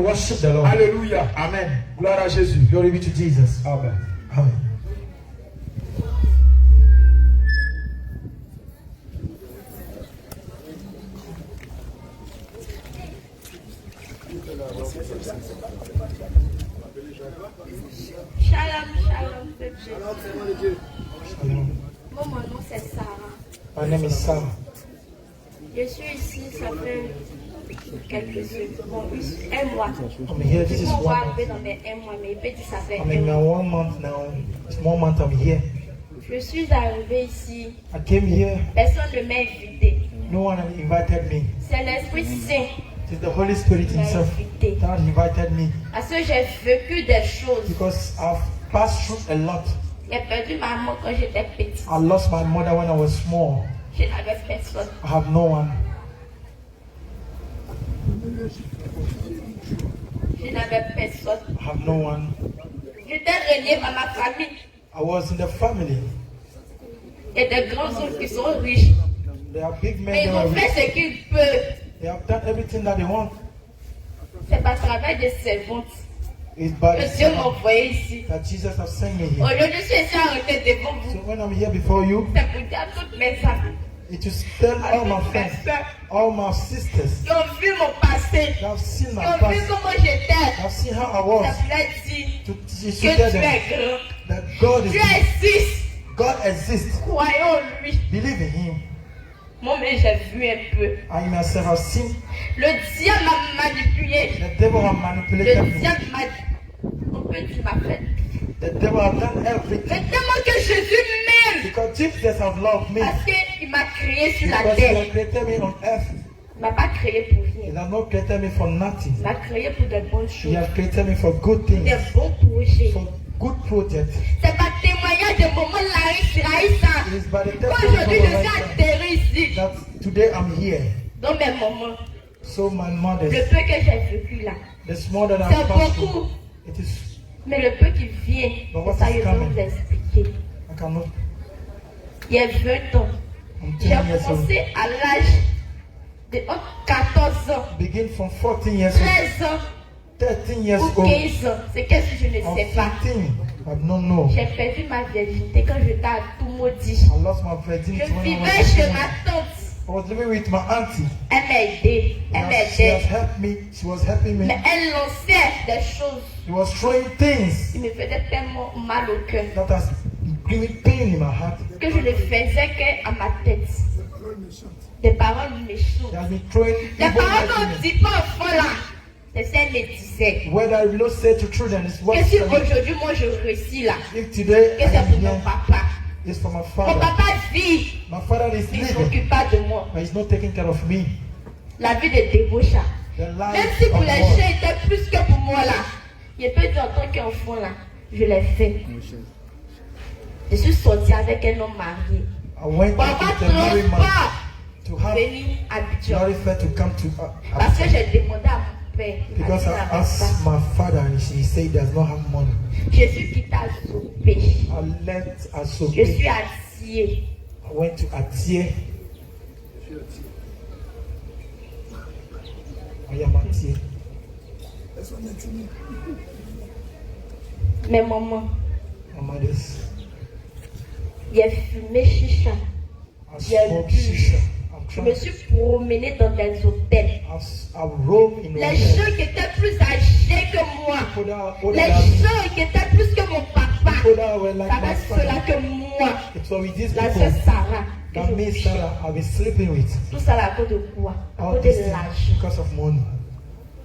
Worship the Lord. Alléluia. Amen. Gloire à Jésus. Glory be to Jesus. Amen. Amen. Shalom, shalom, peuple. Shalom. Moi, mon nom c'est Sarah. My name is Sam. Je suis ici, ça fait quelques semaines, bon, un mois. I'm here. This Ils is m'ont 1 month. arrivé dans mes un mois, mais il peut dire ça fait I'm un in my mois. 1 month now. It's 1 month I'm here. Je suis arrivée ici, I came here. personne ne m'a invité. No one invited me. C'est l'Esprit Saint It is the Holy Spirit qui m'a Himself invité. that invited me Parce que j'ai vécu des choses. because I've passed through a lot. J'ai perdu ma maman quand j'étais petite. I lost my mother when I was small. Je n'avais personne. I have no one. Je n'avais personne. I have no one. J'étais reliée à ma famille. I was in the family. Il y a des grands hommes qui sont riches. They are big men. Mais ils They, are ont fait rich. ce qu'ils peuvent. They have done everything that they want. C'est par travail de servante It's by the que Dieu m'a Son envoyé ici. that Jesus has sent me Au here. lieu de se arrêter devant So vous, when I'm here before you, c'est pour dire à toutes mes amies, it is tell à all my toutes mes friends, soeurs all my sisters, qui ont vu mon passé, that have seen qui my ont vu past, comment j'étais. that have seen how I was, Ça voulait dire to que tell tu es them grand. that God Tu is existes. God exists. Croyons en lui. Believe in Him. Moi, mais j'ai vu un peu. I myself have seen Le diable m'a manipulé. the devil have Le manipulated me. diable m'a... On peut dire m'a fait. The devil have done Mais everything tellement que Jésus m'aime. because Jesus have loved me. Parce qu'il m'a créé sur la Because He terre. has created me on earth. Il m'a pas créé pour He rien. has not created me for nothing. Il m'a créé pour de bonnes He choses. has created me for good things, Des bons projets. for good projects. C'est par témoignage de moments Larissa. It is by the Aujourd'hui, je suis testimony atterri ici. that today I'm here. Dans mes moments. So my mother, Le peu que j'ai vécu là. the small that C'est I've passed beaucoup. through, it is, Mais le peu qui vient, But what ça is je vais coming? vous expliquer. I cannot, Il y a 20 ans, I'm 10 j'ai years old. commencé à l'âge de 14 ans, Begin from 14 years old, 13 ans 13 years ou old, 15 ans. C'est qu'est-ce que je ne or sais pas. 15. I don't know. J'ai perdu ma virginité quand j'étais à tout maudit. I lost my Je virginity when I vivais was chez 15. ma tante. I was living with my auntie. Elle m'aidait. Elle She has m'aidait. helped me. She was helping me. Mais elle lançait des choses She was throwing things qui me faisaient tellement mal au cœur that has given pain in my heart. que je ne faisais qu'à ma tête. Des paroles méchantes. She has been throwing Les evil paroles words qu'on to ne me. dit pas aux enfants là, c'est ce qu'elle me disait. Whether I will not say to children is what Que si if aujourd'hui moi je réussis là, today que I c'est am pour mon here, papa. it's for my Mon father. papa vit, My father is mais il ne living, s'occupe pas de moi. but he's not taking care of me. La vie de débaucha. The Même life si pour of les God. gens était plus que pour moi là, je peux dire en tant qu'enfant là, je l'ai fait. Je suis sortie avec un homme marié. I went Papa with a married man transport to have venir à Abidjan. Glorified to come to Parce que Abidjan. j'ai demandé à mon père. Because il I n'avait asked pas. my father and he said he does not have money. Je suis quitté à Sopé. I left Je Asoke. suis assis. I went to Atie. I am Atie. Mais maman, My mother's. il a fumé chicha. I Yeah, smoked you- shisha. Je me suis promenée dans des hôtels. I've roamed in Les hotels. gens qui étaient plus âgés que moi, People that older les than me, gens qui étaient plus que mon papa, people that were like ça my va cela father. que moi, It was with these la people sœur Sarah, que that je me, couchais. Sarah, I've been sleeping with. Tout ça là à cause de quoi? À All cause this de thing l'argent. because of money.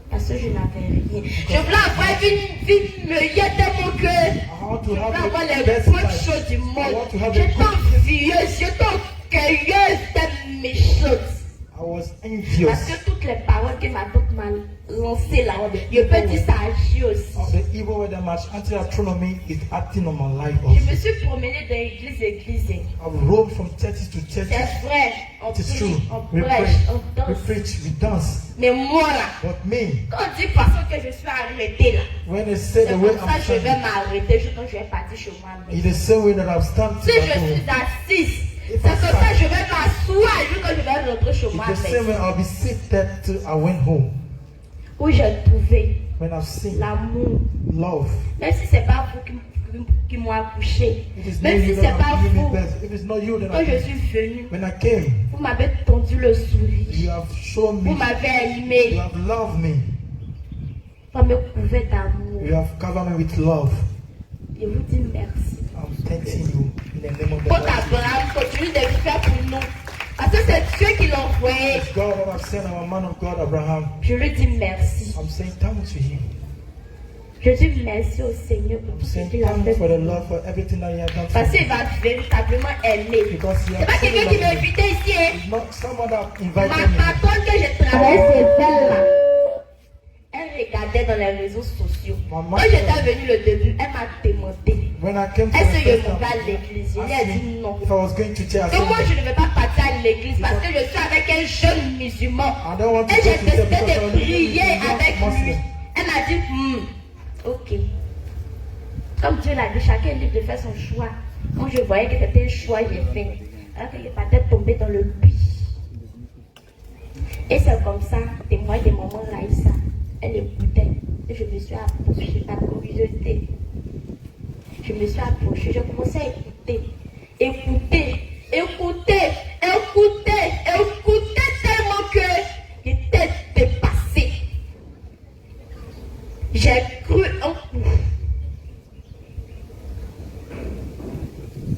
Parce que je n'avais rien. Je voulais avoir une vie meilleure dans mon cœur. I want Je to voulais have avoir the les best bonnes life. choses du I monde. want to have J'étais the good. envieuse, j'étais orgueilleuse de mes choses. I was Parce envious que toutes les paroles que ma tante m'a lancées là, je peux dire ça agit aussi. of the evil way that my auntie had thrown on me is acting on my life Je also. me suis promenée d'église. I've roamed from churches to churches. C'est vrai, on It is prie, true. on We prêche, pray, on we danse. preach, we dance. Mais moi là, But me, quand on dit façon que je suis arrêtée là, when they say c'est the way comme ça I'm que je vais standing, m'arrêter quand je vais partir chez moi. it's the same way that I've stand Si to je my home. suis assise, c'est comme ça que je vais m'asseoir quand je vais rentrer chez moi. It's the same way I'll be seated till I went home. Où j'ai trouvé when I've seen l'amour, love, même si c'est pas vous qui m'ont accouché, it is not même si you c'est that pas have given me vous, birth. If it's not you, then quand I je came. suis venue, When I came, vous m'avez tendu le you sourire, have shown vous me, m'avez you aimé, have loved me, vous me couvert d'amour. you have covered me with love. Je vous dis merci. I'm thanking you in the name of the Pour Lord. Abraham, continue de le faire pour nous. Parce que c'est Dieu qui l'a envoyé. It's God that have sent our man of God, Abraham. Je lui dis merci. I'm saying thanks to him. Je dis merci au Seigneur pour I'm tout ce saying qu'il a fait thanks for pour the nous. love, for everything that he has done for Parce me. qu'il va véritablement aimer. Because he C'est has pas truly quelqu'un qui loved m'a me. invité ici. Hein. It's not someone that Ma invited me. patronne que je travaille, c'est elle là. Elle regardait dans les réseaux sociaux. Maman, Quand j'étais venue le début, elle m'a demandé When I came to est-ce the que je first m'en vais à time, l'église. Je lui ai asked dit me non. if I was going to church. I Donc moi, said, je ne vais pas partir à l'église parce que je suis avec un jeune musulman. I don't want to Et go j'ai to church décidé because de I'm prier a avec lui. Muslim. Elle m'a dit, ok. Comme Dieu l'a dit, chacun est libre de faire son choix. Moi, je voyais que c'était un choix que j'ai fait. Alors que je partais tomber dans le puits. Et c'est comme ça, de moi et de maman Raïssa, elle écoutait. Et je me suis approchée par curiosité. Je me suis approchée, j'ai commencé à écouter. Écouter, écouter, écouter, écouter tellement que j'étais dépassée. J'ai cru un coup.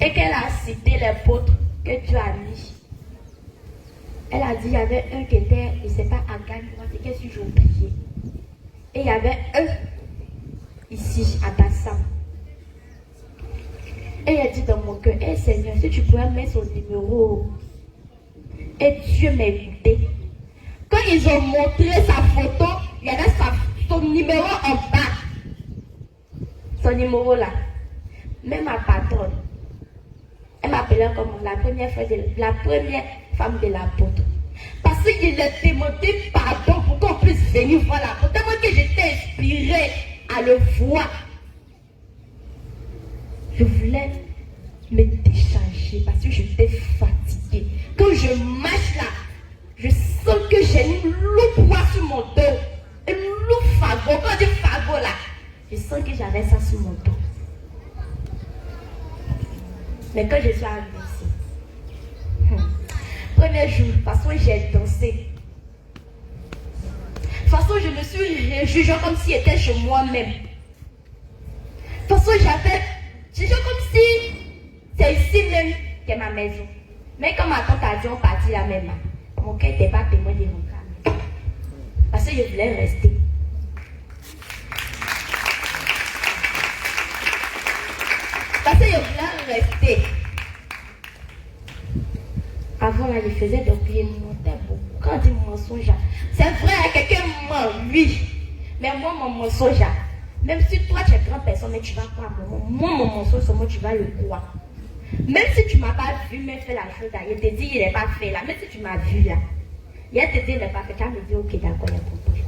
Et qu'elle a cité les apôtres que Dieu a mis. Elle a dit, il y avait un qui était, je ne sais pas, à Gagne, qu'est-ce que j'ai oublié. Et il y avait un ici, à Bassam. Et elle a dit dans mon cœur, hey Seigneur, si tu pouvais mettre son numéro. Et Dieu m'a écouté. Quand ils ont montré sa photo, il y avait son numéro en bas. Son numéro là. Même ma patronne. Elle m'appelait comme la première femme de l'apôtre. Parce qu'il a demandé pardon pour qu'on puisse venir voir l'apôtre. Tellement que j'étais inspirée à le voir. Je voulais me décharger parce que j'étais fatiguée. Quand je marche là, je sens que j'ai une lourde poids sur mon dos. Une lourde fagot. Quand je dis fagot là, je sens que j'avais ça sur mon dos. Mais quand je suis arrivée ici, premier jour, de toute façon j'ai dansé. De toute façon je me suis réjouie comme si j'étais chez moi-même. De toute façon j'ai comme si c'est ici même qu'est ma maison. Mais quand ma tante a dit on partit là même, mon cœur n'était pas témoin de mon cas. Parce que je voulais rester. Parce que je voulais rester. Avant, là, je faisais des prières, montais beaucoup. Quand on dit mensonge, c'est vrai, quelqu'un ment, oui. Mais moi, mon mensonge, même si toi, tu es grande personne, mais tu vas croire à moi. Moi, mon mensonge, c'est moi, tu vas le croire. Même si tu ne m'as pas vu, mais fait la chose, là, il te dit, il n'est pas fait là. Même si tu m'as vu là, il te dit, il n'est pas fait. Tu vas me dire, ok, d'accord, il y a problème.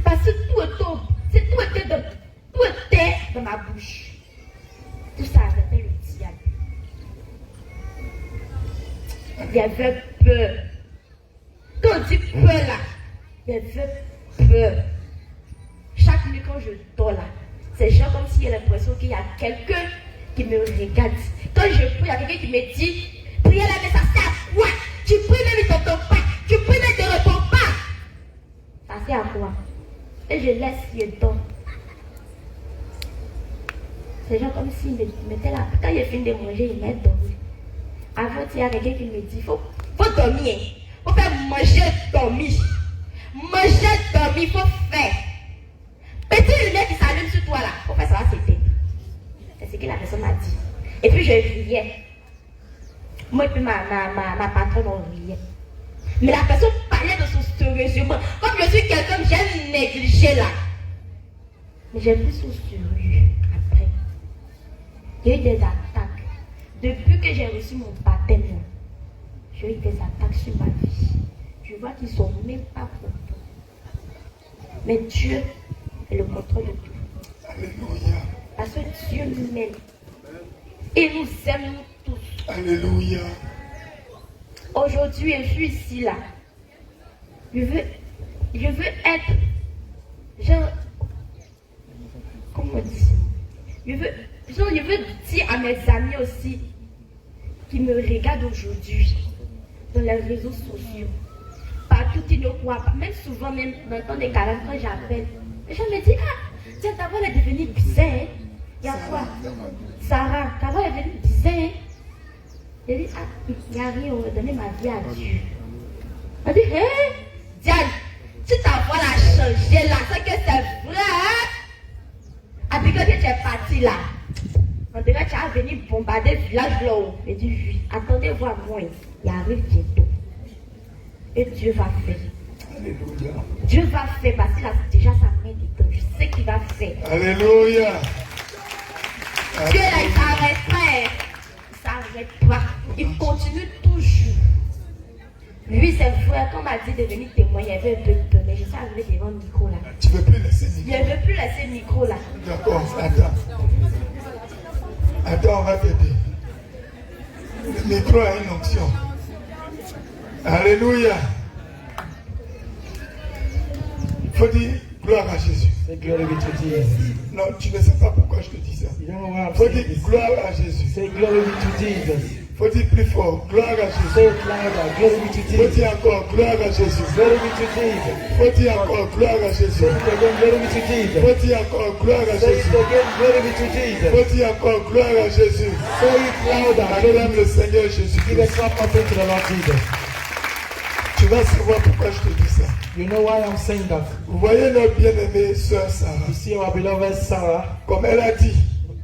Parce que tout était dans ma bouche. Tout ça avait le diable. Il y avait peur. Quand on dit peur là, il y avait peur. Chaque nuit quand je dors là, c'est genre comme s'il y a l'impression qu'il y a quelqu'un qui me regarde. Quand je prie, il y a quelqu'un qui me dit, priez là, mais ça sert à quoi? Tu pries mais il ne t'entend pas. Tu pries mais il ne te répond pas. Ça sert à quoi? Et je laisse les dents. C'est genre comme s'il me mettait là. Quand il finit de manger, il met dormir. Avant, il y a quelqu'un qui me dit, faut dormir. Il faut faire manger, dormir. Manger, dormir, il faut faire. Petit lumière qui s'allume sur toi là, il faut faire ça, c'était. C'est ce que la personne m'a dit. Et puis je riais. Moi et puis ma patronne, on riait. Mais la personne parlait de son sérieusement. Comme je suis quelqu'un, j'ai négligé là. Mais j'ai pris son sérieux après. Il y a eu des attaques. Depuis que j'ai reçu mon baptême, j'ai eu des attaques sur ma vie. Je vois qu'ils ne sont même pas contents. Mais Dieu est le contrôle de tout. Alléluia. Parce que Dieu nous aime. Et nous aime nous tous. Alléluia. Aujourd'hui, je suis ici là. Je veux être genre Je veux dire à mes amis aussi qui me regardent aujourd'hui dans les réseaux sociaux. Partout, ils ne croient pas. Même souvent, même dans le temps des câlins, quand j'appelle, les gens me disent, ah, tiens, ta voix est devenue bizarre. Hein? Il y a quoi? Sarah, ta voix est devenue bizarre. Hein? Je dis, ah, il n'y a rien, on va donner ma vie à Dieu. On dit, hé, Diane, si ta voix l'a changé là, c'est que c'est vrai. Hein? À dire que tu es parti là. On dirait que tu as venu bombarder le village là-haut. Je dis, oui, attendez-vous à moi. Il arrive bientôt. Et Dieu va faire. Alléluia. Dieu va faire parce qu'il a déjà sa main dedans. Je sais qu'il va faire. Alléluia. Dieu là, il s'arrête pas. Il s'arrête pas. Il continue toujours. Lui, c'est vrai, quand on m'a dit de venir témoigner, il y avait un peu de peur, mais je suis arrivée devant le micro là. Tu ne veux plus laisser le micro. Il ne veut plus laisser le micro là. D'accord, attends. Attends, on va t'aider. Le micro a une onction. Alléluia. Il faut dire gloire à Jésus. Say glory be to Jesus. Non, tu ne sais pas pourquoi je te dis ça. You don't know why I'm Il faut saying dire this. gloire à Jésus. Say glory be to Jesus. Il faut dire plus fort, gloire à Jésus. Say it louder. Glory be to Il faut Jesus. dire encore gloire à Jésus. Glory be to Jesus. Il faut dire encore gloire à Jésus. Say it again. Glory be to Il Jesus. faut dire encore gloire à Say it Jésus. again. Glory be to Il Jesus. faut dire encore gloire à Jésus. Say it louder. Acclame le Seigneur Give a Jésus-Christ. clap offering to the Lord Jesus. Tu vas savoir pourquoi je te dis ça. You know why I'm saying that? Vous voyez notre bien-aimée sœur Sarah. You see our beloved Sarah, Comme elle a dit,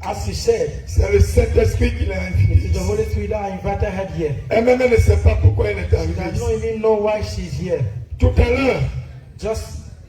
as she said, c'est le Saint-Esprit qui l'a invitée. it's the Holy Spirit that invited her here. Elle-même elle ne sait pas pourquoi elle est She arrivée does not ici. even know why she's here. Tout à l'heure, Just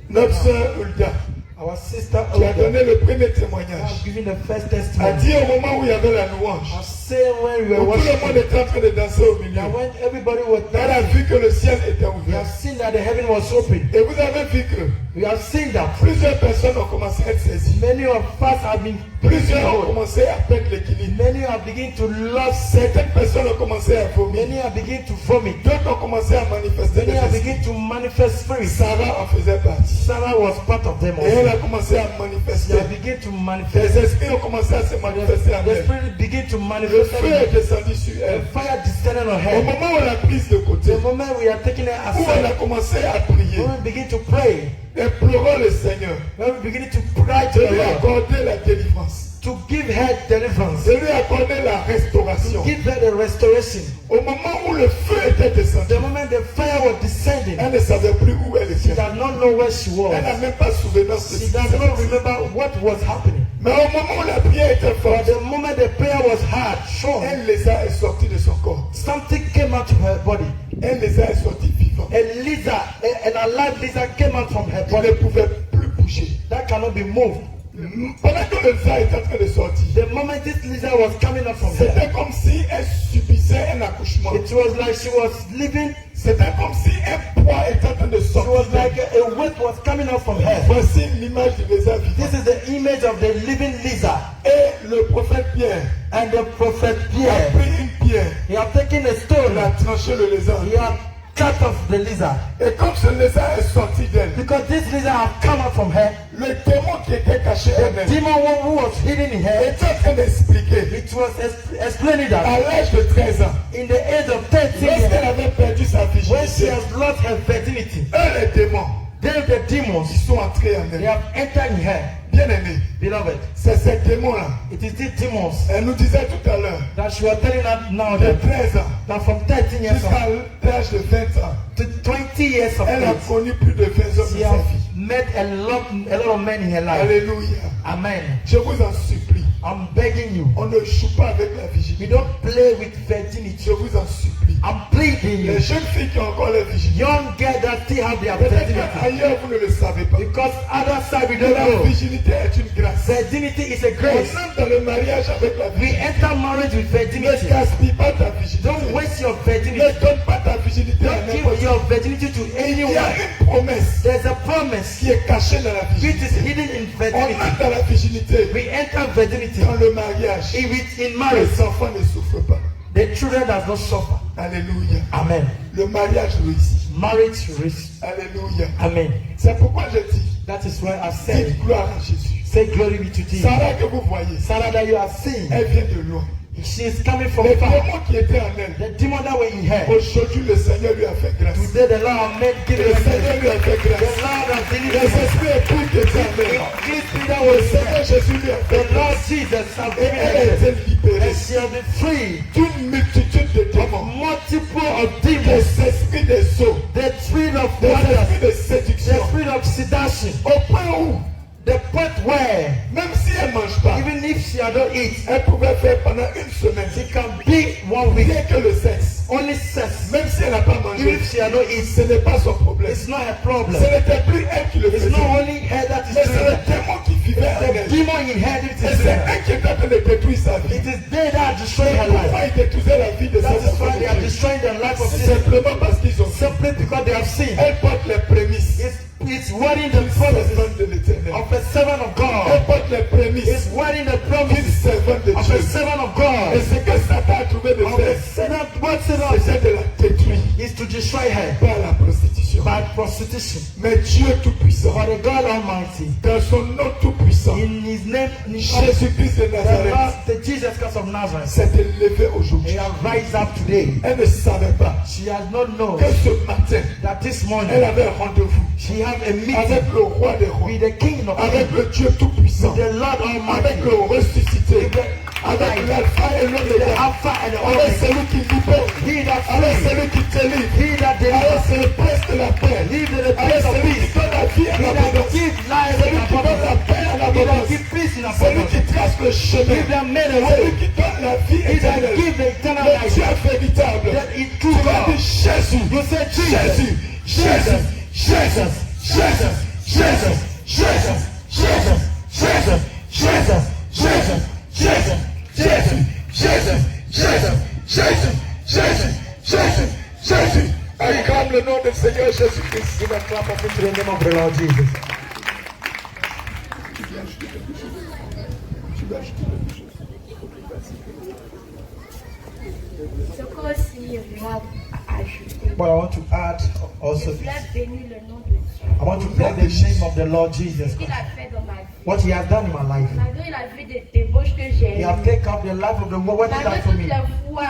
notre sœur Hulda, our sister qui a Olga, donné le premier now témoignage, giving the first a testimony. dit au moment où il y avait la louange, I say when we où were tout le monde worshiping, était en train de danser au milieu, that when everybody was elle a dancing, vu que le ciel était we ouvert. have seen that the heaven was open. Et vous avez vu que We have seen that plusieurs personnes ont commencé à être saisies. many of us have been Plusieurs ont hold. commencé à perdre l'équilibre. Many have begun to lose. Certaines personnes ont commencé à vomir. Many have begun to vomit. D'autres ont commencé à manifester Many des have esprits. begun to manifest spirits. Sarah en faisait partie. Sarah was part of them Et elle a also. commencé à They manifester. have begun to Les manifest. esprits ont commencé à se manifester en The elle. spirit began to Le manifest. feu est descendu sur The elle. fire descended on Au her. moment où elle a prise de côté, The moment we are taking her où elle a aside, commencé à prier, when we begin to pray, implorant le Seigneur when we begin to cry to de the lui Lord, accorder la délivrance, to give her deliverance, de lui accorder la restauration. give her the restoration. Au moment où le feu était descendu, The moment the fire was descending, elle ne savait plus où elle she était. does not know where she was. Elle n'a même pas souvenance de She ce qui does s'est not passé. remember what was happening. Mais au moment où la prière était But forte, the moment the prayer was hard, strong, elle les a sortis de son corps. something came out of her body. Elle les a sortis vivants. A lizard, an alive lizard came out from her Elle ne body pouvait plus bouger. that cannot be moved. Pendant que le lizard était en train de sortir, The moment this lizard was coming out from her, c'était comme si elle subissait un accouchement. it was like she was living, C'était comme si un poids était en train de it sortir. was like a weight was coming out from her. Voici l'image du lizard vivant. This is the image of the living lizard. Et le prophète Pierre And the prophet a Pierre, pris une pierre, he had taken a il stone, a tranché le lézard. he had cut off the lizard. Et comme ce lézard est sorti d'elle, Because this lizard had come out from her, le démon qui était caché en the elle demon who was hidden in her, était en train d'expliquer it was explaining that à l'âge de 13 ans, in the age of 13 lorsqu'elle years, avait perdu sa when she virginité, has lost her virginity, eux les démons, then the demons, ils sont entrés en they elle. have entered in her. Bien aimé, Beloved, c'est ces démons-là. it is these demons Elle nous disait tout à l'heure, that she was telling us now de that, 13 ans that from 13 years jusqu'à old l'âge de 20 ans, to 20 years of elle a age, connu plus de 20 hommes she de sa has vie. met a lot of men in her life. Alléluia. Amen. Je vous en supplie, I'm begging you. on ne joue pas avec la We virginité. don't play with virginity. Je vous en supplie. I'm pleading Les you. jeunes filles qui ont encore la virginité, Young girls that still have their peut-être virginity. qu'ailleurs vous ne le savez pas. Because other side we Mais don't la know. virginité est une grâce. Virginity is a On grace. entre dans le mariage avec la We virginité. enter marriage with Ne virginity. gaspille pas ta virginité. Don't waste your Ne virginity. donne pas ta virginité à Don't n'importe give qui. your virginity to Il y a anyone. une promesse There's a promise qui est cachée dans la which is virginité. hidden in On virginity. entre dans la virginité. We enter virginity. Dans le mariage, In marriage, les enfants ne souffrent pas. the children does not suffer. Alléluia. Amen. Le mariage réussit. Marriage risk. Alléluia. Amen. C'est pourquoi je dis, That is why I said, dites gloire à Jésus. Say glory be to Jesus. Sarah que vous voyez, Sarah that you have seen, elle vient de loin. she is coming from Les far. démons qui étaient en elle, The demon that were in her, aujourd'hui le Seigneur lui a fait grâce. today the Lord has made give Le her Seigneur grace. lui a fait The grâce. Lord has Les delivered her. esprits épris qui étaient en elle, This thing that le was Seigneur there, Jésus lui a the fait Lord grâce. Jesus has Et given elle a her. été libérée And she has been free d'une multitude de of démons. multiple of Des demons. esprits des eaux, The spirit of des wonders, esprits de the séduction. spirit of seduction, Au point où, the point where même si elle ne mange pas, even if she don't eat, elle pouvait faire pendant une semaine. she can be 1 week. Rien que le sexe. Only sex. Même si elle n'a pas Even mangé, if she don't eat, ce n'est pas son problème. it's not a Ce problem. n'était plus elle qui le It's faisait. not only her that is Mais c'est doing le that. démon qui vivait en The elle. demon in her that Et is doing c'est that. elle qui est en train de détruire sa vie. It is they that are destroying her Pourquoi life. ils détruisaient la vie de That cette is why they are femme? destroying the life of this. Simplement parce qu'ils ont fait. Simply because they have seen. Elle porte les prémices It's wearing the d'une promises servante de l'éternel. of a servant of Elle God. porte les prémices It's wearing the d'une promises servante de of Dieu. a servant of Et God. ce que Satan a trouvé de Of a faire, servant, what servant c'est de la détruire is to destroy her par la prostitution. by prostitution. Mais Dieu Tout-Puissant, For the God Almighty, dans son nom Tout-Puissant, in His name, in Jésus-Christ de the Nazareth, Lord, the Jesus Christ of Nazareth, s'est élevé aujourd'hui. He has rise up today. Elle ne savait pas She has not known que ce matin, that this elle morning avait un rendez-vous she had a avec meeting le roi des rois, with the King of avec Kings, le Dieu Tout-Puissant, with the Lord avec Almighty, le ressuscité, with the avec l'alpha et the l'oméga, Alpha and the avec Omega. celui qui libère, He that avec frees, celui qui délivre, he that avec delivers, celui qui prince de la paix, he that the avec Prince of celui qui Peace, donne la vie à he that l'abondance, gives life celui in qui donne la abundance, paix à he that l'abondance, gives peace in celui abundance, qui trace le chemin, he that made a celui way, qui donne la vie he that éternelle, gives the eternal le life, Dieu véritable. that is true Tu vas God. dire Jésus, You say Jésus, Jesus, Jésus, Jésus, Jésus, Jésus, Jésus, Jésus, Jésus, Jésus, Jésus, Jésus, Jésus, Jésus, Jésus, Jésus, Jésus, Jésus. Acclame le nom du Seigneur Jésus-Christ. Give a clap of it to the name of the Lord Jesus. Ce qu'aussi moi ajouter. But I want to add also Je this. voulais bénir le nom de Dieu. I want to bless the name of the Lord Jesus Ce qu'il Christ. a fait dans ma vie. What He has done in my life. Malgré la vie de débauche que j'ai He eue. has taken up the life of the world. What He Malgré done for toutes me. les fois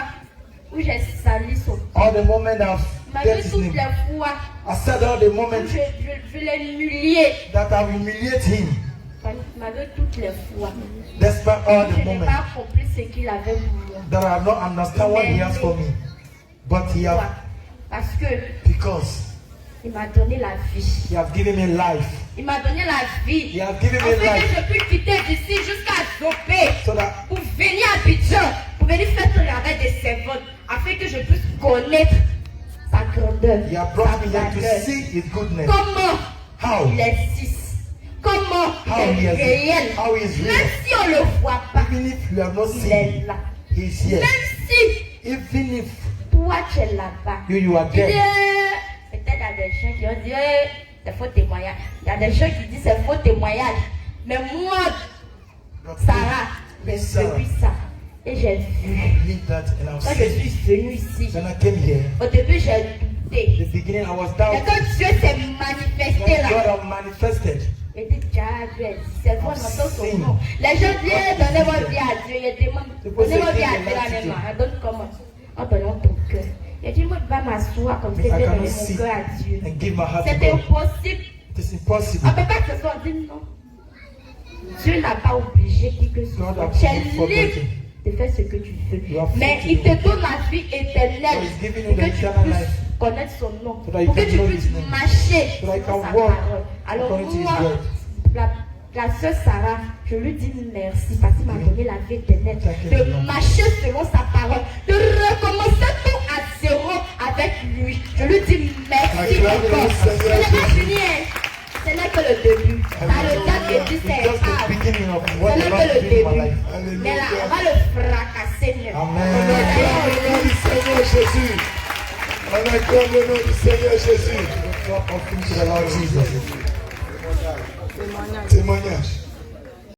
où j'ai sali son All the moments I've malgré dealt His toutes name. les fois I said all the où moments je l'ai humilié. that I've humiliated Him. Malgré toutes les fois. Despite all Je the n'ai moments pas compris ce qu'il avait pour moi. that I have not understand what He has for me. But He Pourquoi? has, Parce que because il m'a donné la vie. He has given me life. Il m'a donné la vie. He has given me Afin life. que je puisse quitter d'ici jusqu'à Zopé So that pour venir à Abidjan, pour venir faire le travail des servantes, afin que je puisse connaître sa grandeur, He has sa brought me here to grandeur. see His goodness. Comment How? il existe. Comment How il He est is réel. how He is Même real. si on ne le voit pas, Even if you have not il seen est Him, là. He is here. Même si Even if toi tu es là-bas, you are il dit, there, peut-être il y a des gens qui ont dit, c'est faux témoignage. Il y a des gens qui disent c'est faux témoignage. Mais moi, Sarah, j'ai vu ça. Et j'ai vu. leave that and I'll Quand je see. suis venue ici, When I came here, au début j'ai douté. the beginning I was Mais doubting. quand Dieu s'est manifesté When là, God has manifested, il dit, Dieu, c'est bon, on entend son nom. Les gens viennent donner votre vie à Dieu. Il demande, donnez votre vie à Dieu là même. On donne comment? En donnant ton cœur. Il dit, moi je vais m'asseoir comme ça, I je vais cannot donner sit mon cœur à Dieu. and give my heart to C'est God. impossible. It is impossible. On ne peut pas que ce soit dit non. Dieu n'a pas obligé qui que ce God soit. has Tu es not libre forgotten. de faire ce que tu veux. You are free Mais to il do te it. donne la vie éternelle So he's giving you pour que the tu eternal puisses life. connaître son nom. So that you Pour que can tu know puisses his name. marcher So that you dans can sa walk parole. Alors according to his moi, word. la sœur Sarah, je lui dis merci parce qu'il m'a donné la vie éternelle. Thank you, De Lord. marcher selon sa parole. De recommencer tout à zéro avec lui. Je lui dis merci Acclamez le encore. Ce Seigneur n'est pas Jésus. fini, hein. Ce n'est que le début. Ça le date et dit It's c'est just the grave. beginning of Ce what the n'est Lord que is le doing in my début. life. Mais là, on va le fracasser. mieux. On Amen. acclame le nom du Seigneur Jésus. On acclame le nom du Seigneur Jésus. Clap offering to the Lord Jesus. Témoignage.